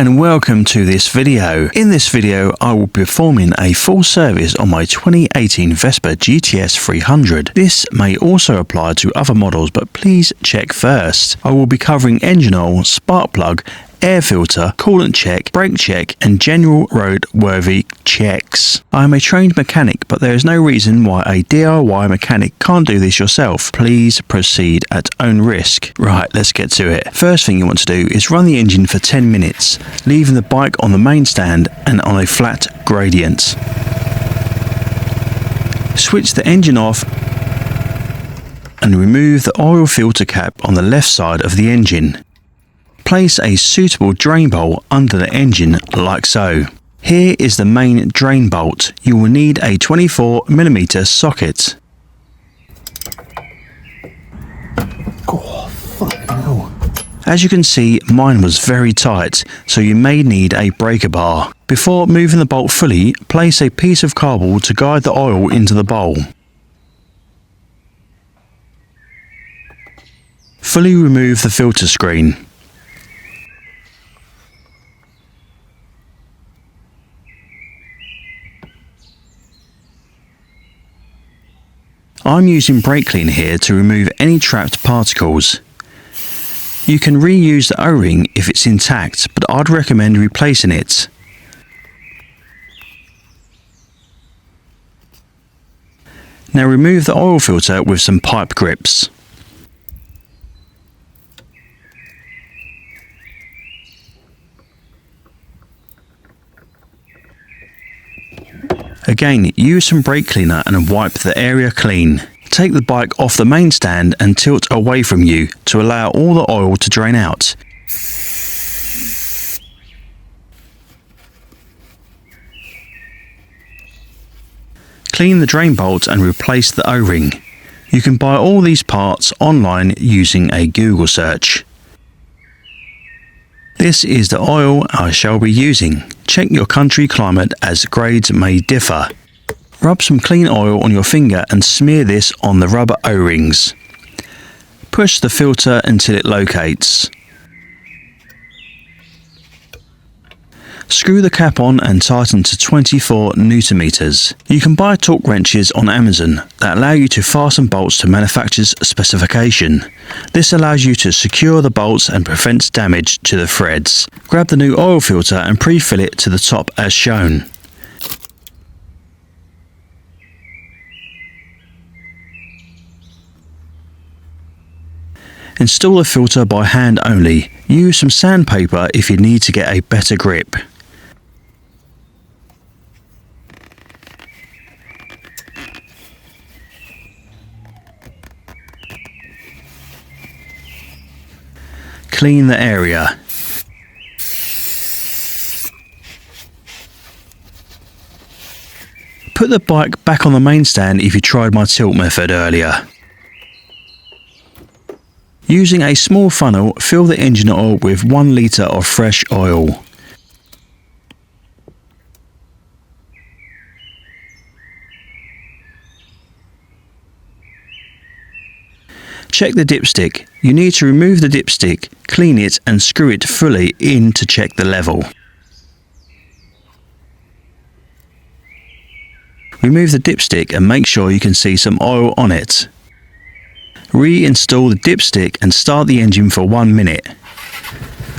and welcome to this video. In this video I will be performing a full service on my 2018 Vespa GTS 300. This may also apply to other models, but please check first. I will be covering engine oil, spark plug, air filter, coolant check, brake check and general roadworthy checks. I am a trained mechanic, but there is no reason why a DIY mechanic can't do this yourself. Please proceed at own risk. Right, let's get to it. First thing you want to do is run the engine for 10 minutes, leaving the bike on the main stand and on a flat gradient. Switch the engine off and remove the oil filter cap on the left side of the engine. Place a suitable drain bolt under the engine like so. Here is the main drain bolt. You will need a 24mm socket. Oh, fucking hell. As you can see, mine was very tight, so you may need a breaker bar. Before moving the bolt fully, place a piece of cardboard to guide the oil into the bowl. Fully remove the filter screen. I'm using brake clean here to remove any trapped particles. You can reuse the O-ring if it's intact, but I'd recommend replacing it. Now remove the oil filter with some pipe grips. Again, use some brake cleaner and wipe the area clean. Take the bike off the main stand and tilt away from you to allow all the oil to drain out. Clean the drain bolt and replace the O-ring. You can buy all these parts online using a Google search. This is the oil I shall be using. Check your country climate as grades may differ. Rub some clean oil on your finger and smear this on the rubber O-rings. Push the filter until it locates. Screw the cap on and tighten to 24 Nm. You can buy torque wrenches on Amazon that allow you to fasten bolts to manufacturer's specification. This allows you to secure the bolts and prevents damage to the threads. Grab the new oil filter and pre-fill it to the top as shown. Install the filter by hand only. Use some sandpaper if you need to get a better grip. Clean the area. Put the bike back on the main stand if you tried my tilt method earlier. Using a small funnel, fill the engine oil with 1 litre of fresh oil. Check the dipstick. You need to remove the dipstick, clean it and screw it fully in to check the level. Remove the dipstick and make sure you can see some oil on it. Reinstall the dipstick and start the engine for 1 minute.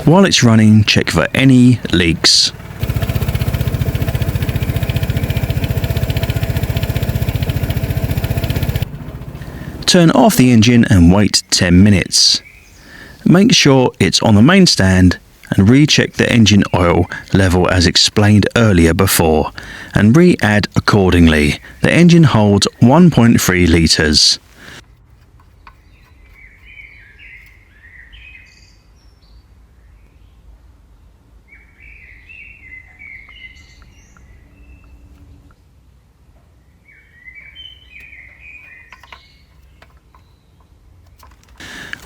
While it's running, check for any leaks. Turn off the engine and wait 10 minutes. Make sure it's on the main stand and recheck the engine oil level as explained earlier before and re-add accordingly. The engine holds 1.3 litres.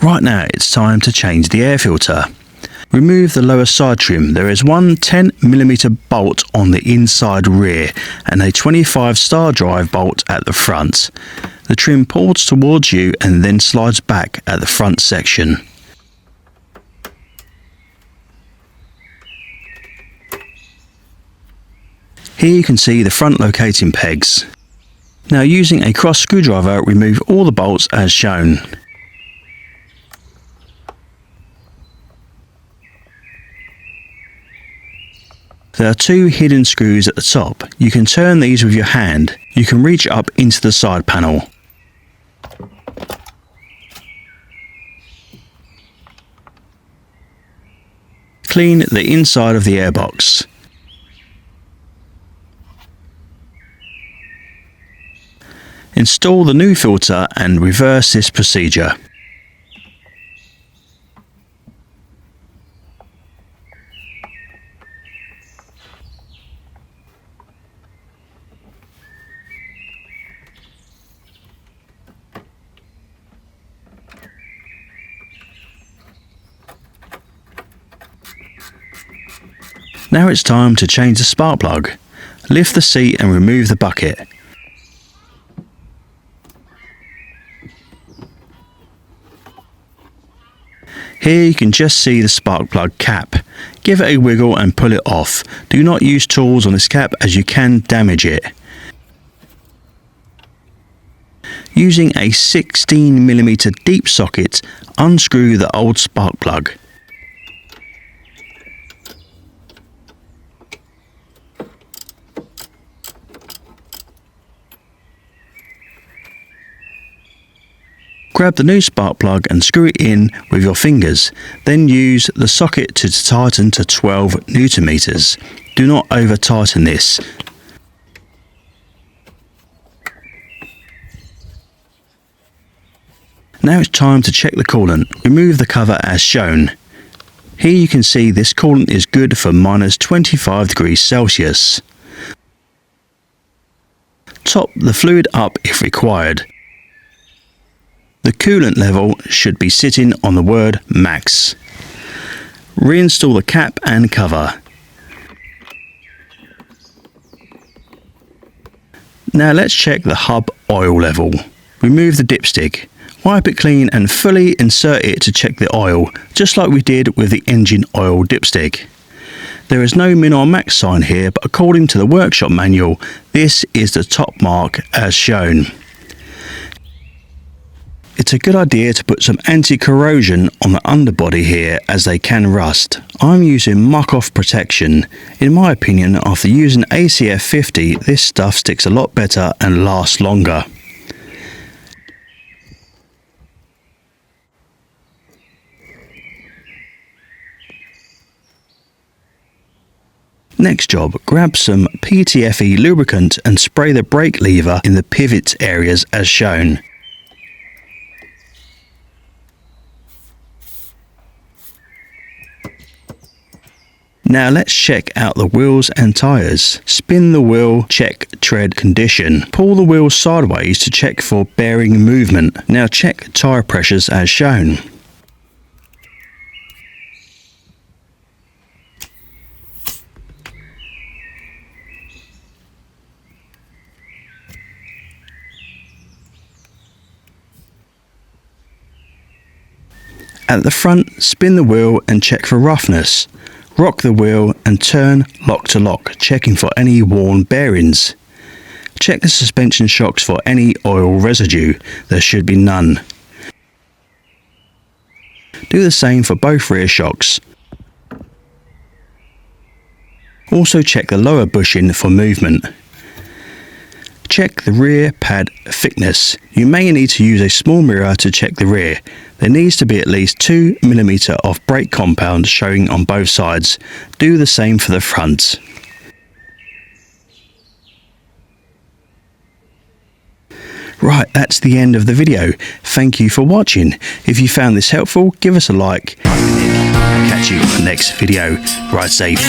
Right now it's time to change the air filter. Remove the lower side trim. There is one 10mm bolt on the inside rear and a 25 star drive bolt at the front. The trim pulls towards you and then slides back at the front section. Here you can see the front locating pegs. Now using a cross screwdriver, remove all the bolts as shown. There are two hidden screws at the top. You can turn these with your hand. You can reach up into the side panel. Clean the inside of the airbox. Install the new filter and reverse this procedure. Now it's time to change the spark plug. Lift the seat and remove the bucket. Here you can just see the spark plug cap. Give it a wiggle and pull it off. Do not use tools on this cap as you can damage it. Using a 16mm deep socket, unscrew the old spark plug. Grab the new spark plug and screw it in with your fingers, then use the socket to tighten to 12 Nm. Do not over tighten this. Now it's time to check the coolant. Remove the cover as shown. Here you can see this coolant is good for -25°C. Top the fluid up if required. The coolant level should be sitting on the word max. Reinstall the cap and cover. Now let's check the hub oil level. Remove the dipstick. Wipe it clean and fully insert it to check the oil, just like we did with the engine oil dipstick. There is no min or max sign here, but according to the workshop manual, this is the top mark as shown. It's a good idea to put some anti-corrosion on the underbody here as they can rust. I'm using muck-off protection. In my opinion, after using ACF 50, this stuff sticks a lot better and lasts longer. Next job, grab some PTFE lubricant and spray the brake lever in the pivot areas as shown. Now let's check out the wheels and tyres. Spin the wheel, check tread condition. Pull the wheel sideways to check for bearing movement. Now check tyre pressures as shown. At the front, spin the wheel and check for roughness. Rock the wheel and turn lock to lock, checking for any worn bearings. Check the suspension shocks for any oil residue. There should be none. Do the same for both rear shocks. Also check the lower bushing for movement. Check the rear pad thickness. You may need to use a small mirror to check the rear. There needs to be at least 2 mm of brake compound showing on both sides. Do the same for the front. Right, that's the end of the video. Thank you for watching. If you found this helpful, give us a like. Catch you on the next video. Ride safe.